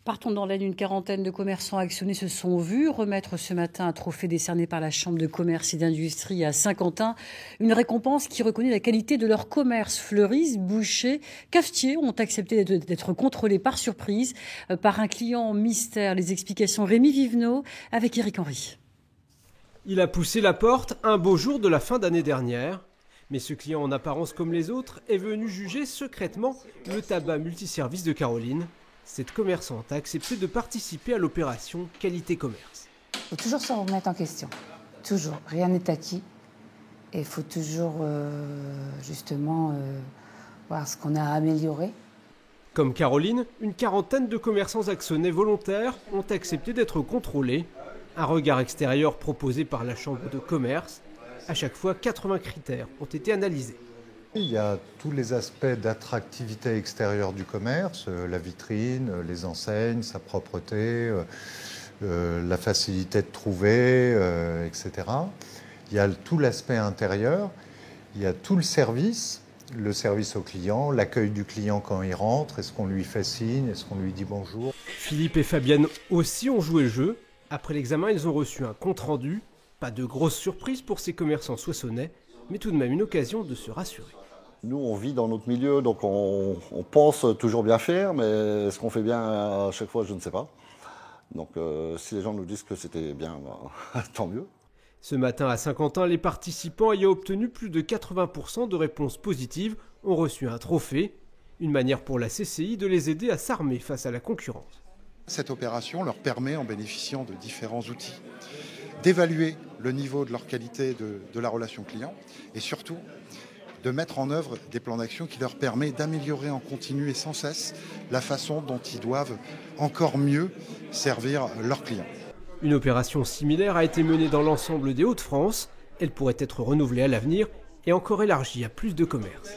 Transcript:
Partons dans l'Aisne, une quarantaine de commerçants actionnés se sont vus remettre ce matin un trophée décerné par la Chambre de commerce et d'industrie à Saint-Quentin. Une récompense qui reconnaît la qualité de leur commerce. Fleuristes, bouchers, cafetiers ont accepté d'être contrôlés par surprise par un client mystère. Les explications Rémi Vivenot avec Éric Henry. Il a poussé la porte un beau jour de la fin d'année dernière. Mais ce client en apparence comme les autres est venu juger secrètement le tabac multiservice de Caroline. Cette commerçante a accepté de participer à l'opération Qualité Commerce. Il faut toujours se remettre en question. Toujours. Rien n'est acquis. Et il faut toujours voir ce qu'on a amélioré. Comme Caroline, une quarantaine de commerçants actionnés volontaires ont accepté d'être contrôlés. Un regard extérieur proposé par la Chambre de commerce. À chaque fois, 80 critères ont été analysés. Il y a tous les aspects d'attractivité extérieure du commerce, la vitrine, les enseignes, sa propreté, la facilité de trouver, etc. Il y a tout l'aspect intérieur, il y a tout le service au client, l'accueil du client quand il rentre, est-ce qu'on lui fait signe, est-ce qu'on lui dit bonjour. Philippe et Fabienne aussi ont joué le jeu. Après l'examen, ils ont reçu un compte-rendu. Pas de grosse surprise pour ces commerçants soissonnais, mais tout de même une occasion de se rassurer. Nous, on vit dans notre milieu, donc on pense toujours bien faire, mais est-ce qu'on fait bien à chaque fois, je ne sais pas. Donc si les gens nous disent que c'était bien, tant mieux. Ce matin à Saint-Quentin, les participants ayant obtenu plus de 80% de réponses positives ont reçu un trophée, une manière pour la CCI de les aider à s'armer face à la concurrence. Cette opération leur permet, en bénéficiant de différents outils, d'évaluer le niveau de leur qualité de la relation client et surtout de mettre en œuvre des plans d'action qui leur permettent d'améliorer en continu et sans cesse la façon dont ils doivent encore mieux servir leurs clients. Une opération similaire a été menée dans l'ensemble des Hauts-de-France. Elle pourrait être renouvelée à l'avenir et encore élargie à plus de commerces.